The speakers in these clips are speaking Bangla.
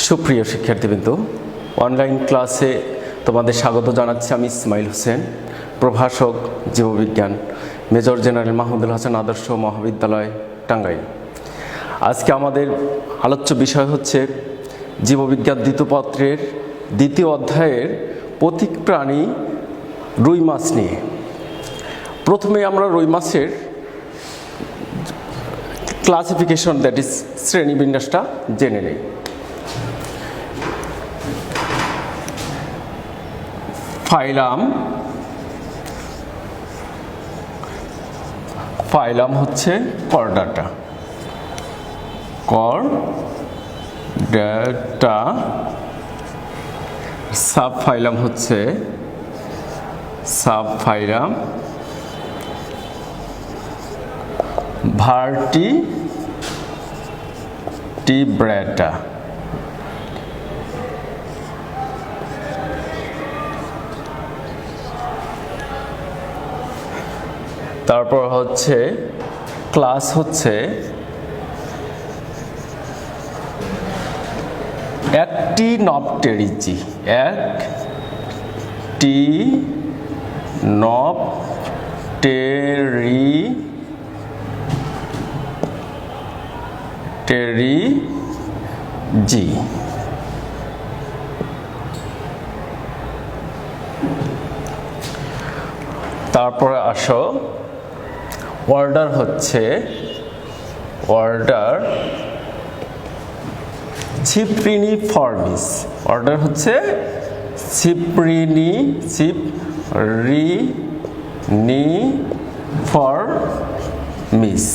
সুপ্রিয় শিক্ষার্থীবৃন্দ, অনলাইন ক্লাসে তোমাদের স্বাগত জানাচ্ছি। আমি ইসমাইল হোসেন, প্রভাষক জীববিজ্ঞান, মেজর জেনারেল মাহমুদুল হাসান আদর্শ মহাবিদ্যালয়, টাঙ্গাইল। আজকে আমাদের আলোচ্য বিষয় হচ্ছে জীববিজ্ঞান দ্বিতীয় পত্রের দ্বিতীয় অধ্যায়ের প্রতীক প্রাণী রুই মাছ নিয়ে। প্রথমে আমরা রুই মাছের ক্লাসিফিকেশন, দ্যাট ইজ শ্রেণীবিন্যাসটা জেনে নেই। ফাইলাম হচ্ছে করডাটা, সাব ফাইলাম হচ্ছে সাবফাইলাম, ভার্টিব্রেটা। তারপর হচ্ছে ক্লাস হচ্ছে অ্যাক্টিনপটেরিজি, অ্যাক্টিনপটেরিজি। তারপরে আসো অর্ডার হচ্ছে চিপ্রিনিফর্মিস। অর্ডার হচ্ছে চিপ্রিনিফর্মিস।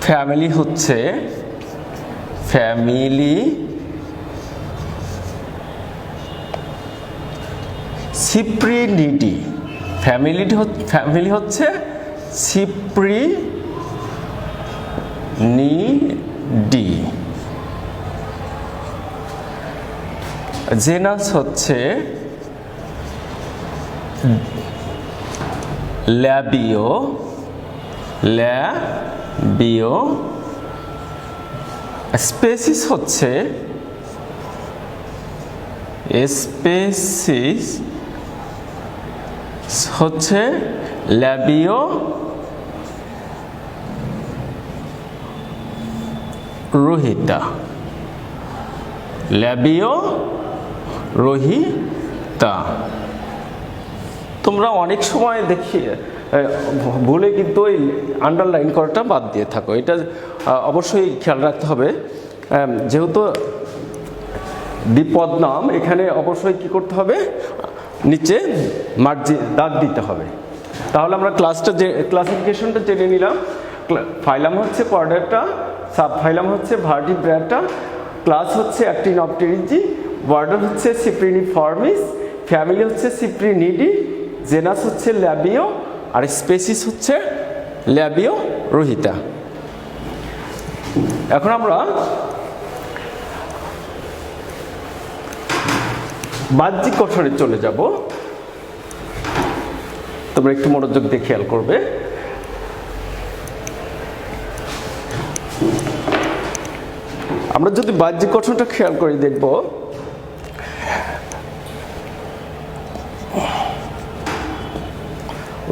ফ্যামিলি হচ্ছে সিপ্রিনিডি। ফ্যামিলি হচ্ছে সিপ্রিনিডি। জেনাস হচ্ছে ল্যাবিও। স্পেসিস হচ্ছে ল্যাবিও রোহিতা। তোমরা অনেক সময় দেখি ভুলে কিন্তু ওই আন্ডারলাইন করাটা বাদ দিয়ে থাকো। এটা অবশ্যই খেয়াল রাখতে হবে, যেহেতু দ্বিপদ নাম, এখানে অবশ্যই কি করতে হবে, নিচে মার্জিন দাগ দিতে হবে। তাহলে আমরা ক্লাসিফিকেশনটা জেনে নিলাম। ফাইলাম হচ্ছে করডাটা, সাব ফাইলাম হচ্ছে ভার্টিব্রেটা, ক্লাস হচ্ছে অ্যাক্টিনপটেরিজি, অর্ডার হচ্ছে চিপ্রিনিফর্মিস, ফ্যামিলি হচ্ছে চিপ্রিনিডি, জেনাস হচ্ছে ল্যাবিও, আর স্পেসিস হচ্ছে ল্যাবিও রোহিতা। এখন আমরা বাহ্যিক গঠনে চলে যাব। তোমরা একটু মনোযোগ দিয়ে খেয়াল করবে। আমরা যদি বাহ্যিক গঠনটা খেয়াল করে দেখব,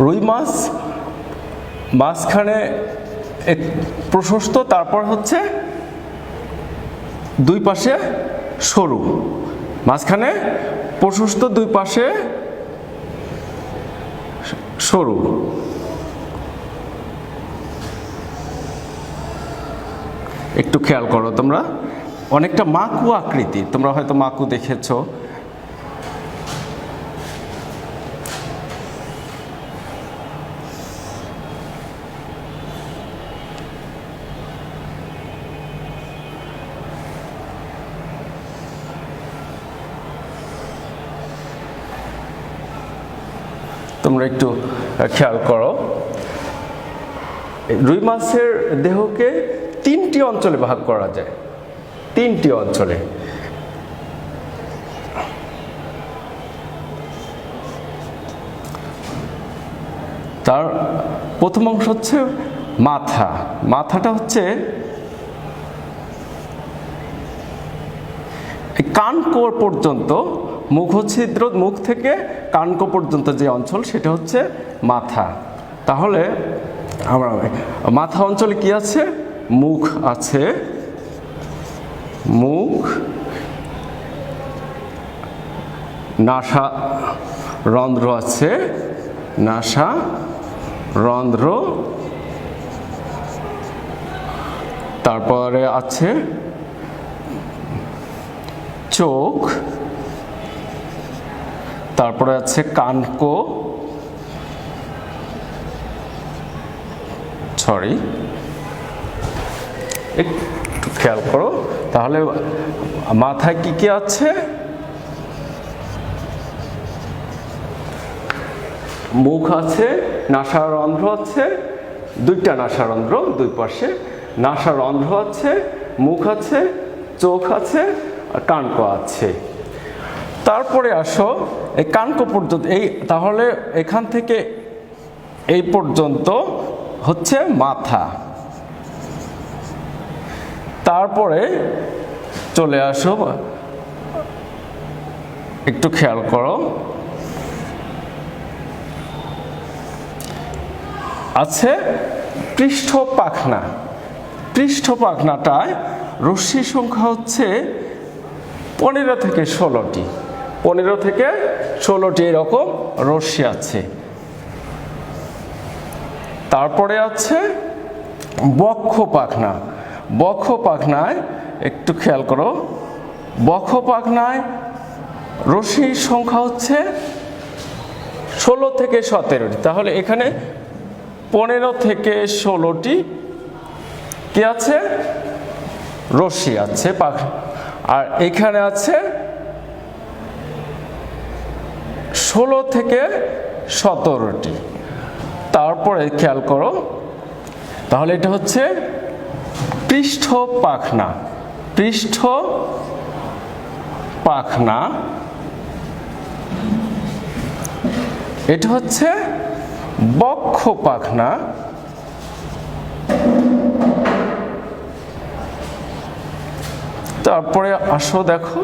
রুই মাছ মাঝখানে প্রশস্ত, তারপর হচ্ছে দুই পাশে সরু, মাঝখানে প্রশস্ত, দুই পাশে সরু। একটু খেয়াল করো, তোমরা অনেকটা মাকু আকৃতি, তোমরা হয়তো মাকু দেখেছো। তোমরা একটু খেয়াল করো, রুই মাছের দেহকে তিনটি অঞ্চলে ভাগ করা যায়, তিনটি অঞ্চলে। তার প্রথম অংশ হচ্ছে মাথা। মাথাটা হচ্ছে এই কানকো পর্যন্ত, মুখছিদ্র, মুখ থেকে কানকো পর্যন্ত যে অঞ্চল সেটা হচ্ছে মাথা। তাহলে আমরা মাথা অঞ্চলে কি আছে? মুখ আছে, মুখ, নাসা রন্ধ্র আছে, নাসা রন্ধ্র, তারপরে আছে চোখ, তারপরে আছে কানকো, সরি একটু খেয়াল করো। তাহলে মাথায় কি কি আছে? মুখ আছে, নাসারন্ধ্র আছে, দুইটা নাসারন্ধ্র দুই পাশে, নাসারন্ধ্র আছে, মুখ আছে, চোখ আছে আর কানকো আছে। তারপরে আসো এই কানকো পর্যন্ত, এই তাহলে এখান থেকে এই পর্যন্ত হচ্ছে মাথা। তারপরে চলে আসো, একটু খেয়াল করো, আছে পৃষ্ঠ পাখনা। পৃষ্ঠ পাখনাটায় রশ্মির সংখ্যা হচ্ছে 15 থেকে 16টি, 15 থেকে 16টি এরকম রশ্মি আছে। তারপরে আছে বক্ষ পাখনা। বক্ষ পাখনায় একটু খেয়াল করো, বক্ষ পাখনায় রশ্মির সংখ্যা হচ্ছে 16 থেকে 17টি। তাহলে এখানে 15 থেকে 16টি কি আছে? রশ্মি আছে পাখনা। আর এখানে আছে 16 থেকে 17টি। তারপরে খেয়াল করো, তাহলে এটা হচ্ছে পৃষ্ঠ পাখনা। পৃষ্ঠ পাখনা, এটা হচ্ছে বক্ষ পাখনা, তারপরে আসো দেখো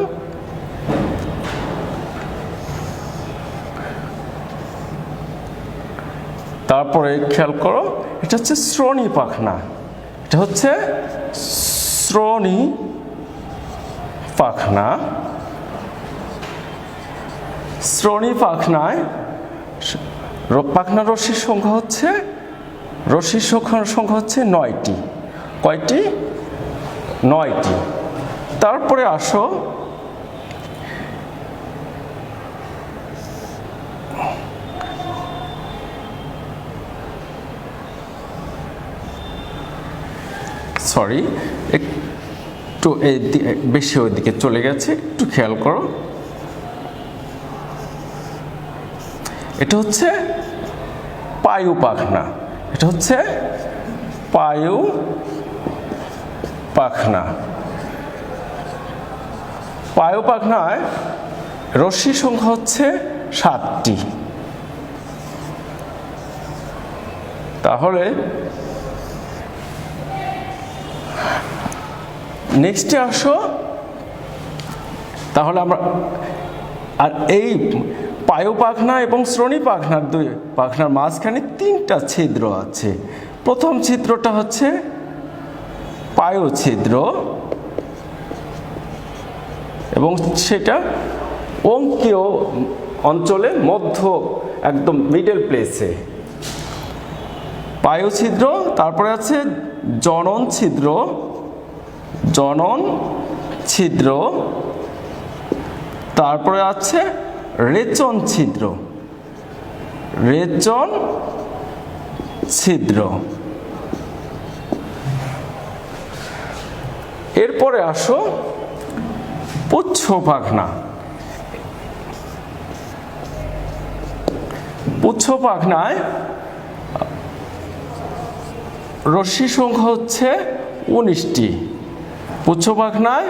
তারপরে খেয়াল করো, এটা হচ্ছে শ্রোণী পাখনা। এটা হচ্ছে শ্রোণী পাখনা। শ্রোণী পাখনায় পাখনা রশ্মির সংখ্যা হচ্ছে, রশ্মির সংখ্যা হচ্ছে 9টি। কয়টি? 9টি। তারপরে আসো সরি একটু বেশি ওইদিকে চলে গেছে, একটু খেয়াল করো। এটা হচ্ছে পায়ু পাখনা। এটা হচ্ছে পায়ু পাখনা। পায়ু পাখনায় রশ্মির সংখ্যা হচ্ছে 7টি। তাহলে নেক্সটে আসো, তাহলে আমরা আর এই পায়ু পাখনা এবং শ্রোণী পাখনার দুই পাখনার মাঝখানে 3টা ছিদ্র আছে। প্রথম ছিদ্রটা হচ্ছে পায়ু ছিদ্র এবং সেটা অঙ্কীয় অঞ্চলে মধ্য একদম মিডল প্লেসে পায়ু ছিদ্র। তারপরে আছে জনন ছিদ্র, জনন ছিদ্র। তারপরে আছে রেচন ছিদ্র, রেচন ছিদ্র। এরপরে আসো পুচ্ছ পাখনা। পুচ্ছ পাখনায় রশ্মির সংখ্যা হচ্ছে 19টি। পুচ্ছ পাখনায়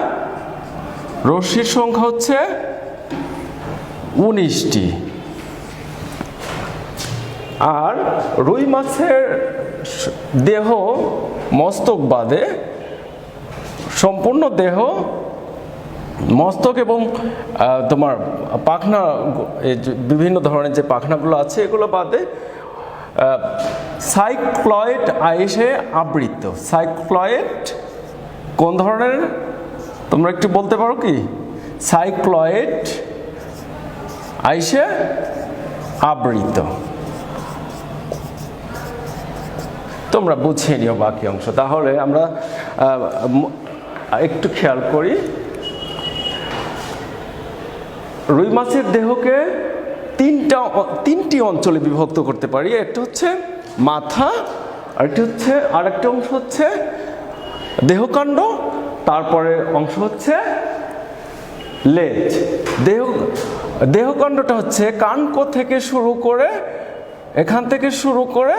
রশ্মির সংখ্যা হচ্ছে 19টি। আর রুই মাছের দেহ মস্তক বাদে সম্পূর্ণ দেহ মস্তক এবং তোমার পাখনা, এই বিভিন্ন ধরনের যে পাখনাগুলো আছে এগুলো বাদে সাইক্লয়েড আইসে আবৃত। সাইক্লয়েড কোন ধরনের তোমরা একটু বলতে পারো কি? সাইক্লয়েড আইসে আবৃত। তোমরা বুঝিয়ে নিও বাকি অংশ। তাহলে আমরা একটু খেয়াল করি, রুই মাছের দেহকে তিনটি অঞ্চলে বিভক্ত করতে পারি। একটা হচ্ছে মাথা, আরেকটা অংশ হচ্ছে দেহকাণ্ড, তারপরে অংশ হচ্ছে লেজ। দেহকাণ্ডটা হচ্ছে কানকো থেকে শুরু করে, এখান থেকে শুরু করে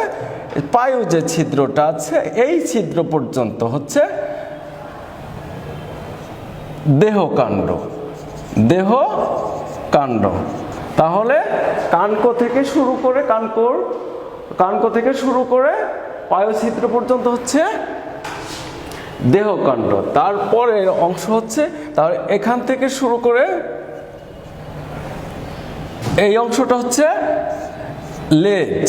পায়ু যে ছিদ্রটা আছে এই ছিদ্র পর্যন্ত হচ্ছে দেহকাণ্ড। তাহলে কানকো থেকে শুরু করে পায়ু ছিদ্র পর্যন্ত হচ্ছে দেহকাণ্ড। তারপরে অংশ হচ্ছে, তাহলে এখান থেকে শুরু করে এই অংশটা হচ্ছে লেজ,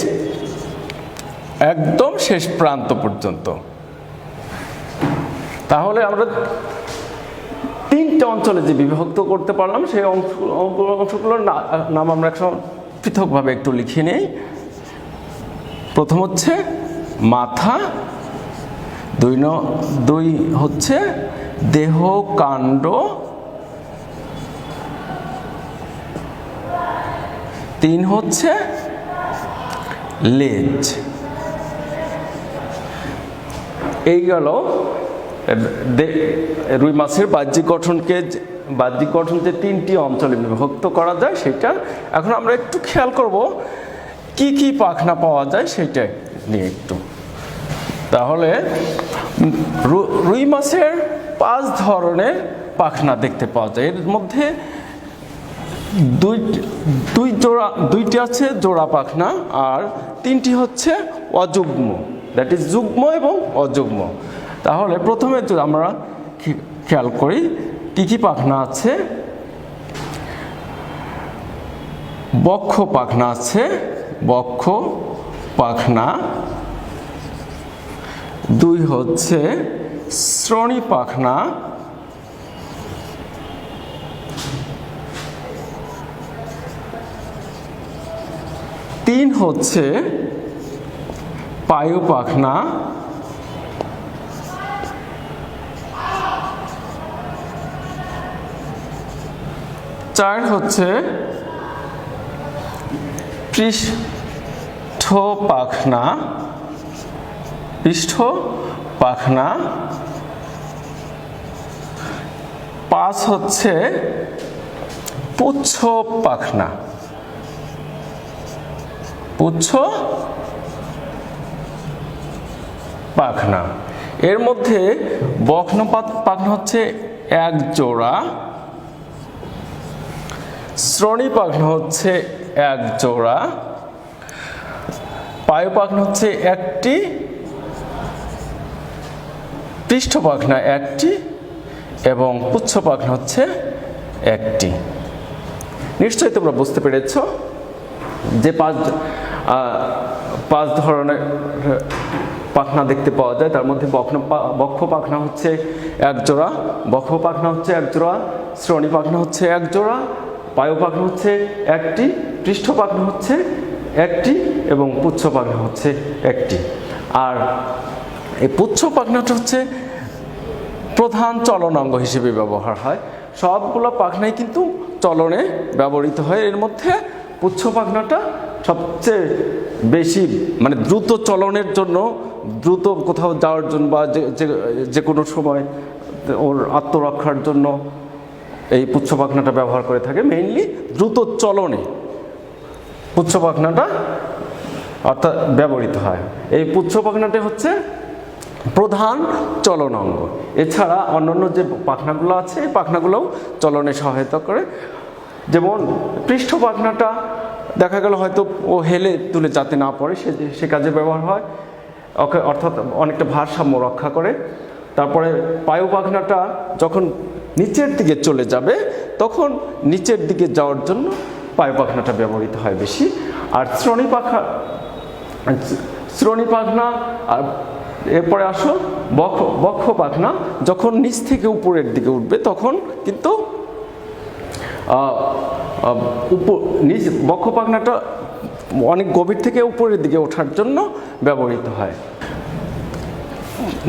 একদম শেষ প্রান্ত পর্যন্ত। তাহলে আমরা তিনটা অঞ্চলে যে বিভক্ত করতে পারলাম সেই অংশগুলোর নাম আমরা পৃথকভাবে একটু লিখে নেই। প্রথম হচ্ছে মাথা, দুই হচ্ছে দেহকাণ্ড, তিন হচ্ছে লেজ। এই গেল রুই মাছের বাহ্যিক গঠন যে তিনটি অঞ্চলে বিভক্ত করা যায় সেটা। এখন আমরা একটু খেয়াল করব কি কি পাখনা পাওয়া যায় সেটা নিয়ে একটু। তাহলে রুই মাছের 5 ধরনের পাখনা দেখতে পাওয়া যায়। এর মধ্যে দুইটি আছে জোড়া পাখনা, আর তিনটি হচ্ছে অযুগ্ম, দ্যাট ইজ যুগ্ম এবং অযুগ্ম। তাহলে প্রথমে যদি আমরা খেয়াল করি কি কি পাখনা আছে। বক্ষ পাখনা আছে, বক্ষ পাখনা। 2 হচ্ছে শ্রোণী পাখনা। 3 হচ্ছে পায়ু পাখনা। 4 হচ্ছে পৃষ্ঠ পাখনা। 5 হচ্ছে পুচ্ছ পাখনা। এর মধ্যে বক্ষ পাখনা হচ্ছে 1 জোড়া, শ্রোণী পাখনা হচ্ছে 1 জোড়া, পায়ু পাখনা হচ্ছে 1টি, পৃষ্ঠ পাখনা 1টি এবং পুচ্ছ পাখনা হচ্ছে 1টি। নিশ্চয়ই তোমরা বুঝতে পেরেছ যে 5 ধরনের পাখনা দেখতে পাওয়া যায়। তার মধ্যে বক্ষ পাখনা হচ্ছে 1 জোড়া, বক্ষ পাখনা হচ্ছে 1 জোড়া, শ্রোণী পাখনা হচ্ছে 1 জোড়া, পায়ু পাখনা হচ্ছে 1টি, পৃষ্ঠ পাখনা হচ্ছে 1টি এবং পুচ্ছ পাখনা হচ্ছে 1টি। আর এই পুচ্ছ পাখনাটা হচ্ছে প্রধান চলনাঙ্গ হিসেবে ব্যবহার হয়। সবগুলো পাখনাই কিন্তু চলনে ব্যবহৃত হয়। এর মধ্যে পুচ্ছ পাখনাটা সবচেয়ে বেশি, মানে দ্রুত চলনের জন্য, দ্রুত কোথাও যাওয়ার জন্য বা যে কোনো সময় ওর আত্মরক্ষার জন্য এই পুচ্ছ পাখনাটা ব্যবহার করে থাকে। মেইনলি দ্রুত চলনে পুচ্ছ পাখনাটা অর্থাৎ ব্যবহৃত হয়। এই পুচ্ছ পাখনাটা হচ্ছে প্রধান চলনাঙ্গ। এছাড়া অন্যান্য যে পাখনাগুলো আছে এই পাখনাগুলোও চলনে সহায়তা করে। যেমন পৃষ্ঠ পাখনাটা দেখা গেল হয়তো ও হেলে তুলে যাতে না পড়ে সে কাজে ব্যবহার হয়, অর্থাৎ অনেকটা ভারসাম্য রক্ষা করে। তারপরে পায়ু পাখনাটা যখন নিচের দিকে চলে যাবে তখন নিচের দিকে যাওয়ার জন্য পায়ু পাখনাটা ব্যবহৃত হয় বেশি। আর শ্রোণী পাখনা আর এরপরে আসো বক্ষ পাখনা, যখন নিচ থেকে উপরের দিকে উঠবে তখন কিন্তু বক্ষ পাখনাটা অনেক গভীর থেকে উপরের দিকে ওঠার জন্য ব্যবহৃত হয়।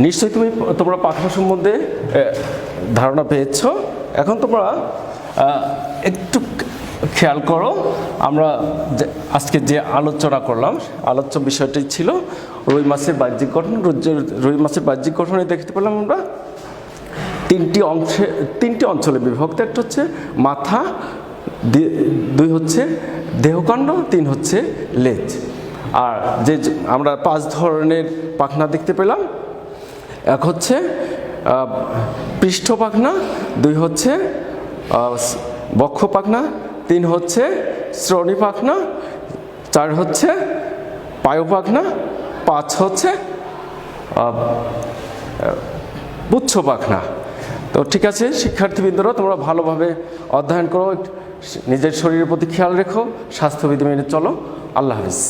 নিশ্চয়ই তোমরা পাখনা সম্বন্ধে ধারণা পেয়েছ। এখন তোমরা একটু খেয়াল করো, আমরা আজকে যে আলোচনা করলাম আলোচ্য বিষয়টি ছিল রুই মাছের বাহ্যিক গঠন। রুই মাছের বাহ্যিক গঠনে দেখতে পেলাম আমরা তিনটি অঞ্চলে বিভক্ত। একটা হচ্ছে মাথা, 2 হচ্ছে দেহকাণ্ড, 3 হচ্ছে লেজ। আর যে আমরা 5 ধরনের পাখনা দেখতে পেলাম, এক হচ্ছে পৃষ্ঠ পাখনা, 2 হচ্ছে বক্ষ পাখনা, 3 হচ্ছে শ্রোণী পাখনা, 4 হচ্ছে পায়ু পাখনা, 5 হচ্ছে পুচ্ছ পাখনা। তো ঠিক আছে শিক্ষার্থীবৃন্দরা, তোমরা ভালোভাবে অধ্যয়ন করো, নিজের শরীরের প্রতি খেয়াল রেখো, স্বাস্থ্যবিধি মেনে চলো। আল্লাহ হাফিজ।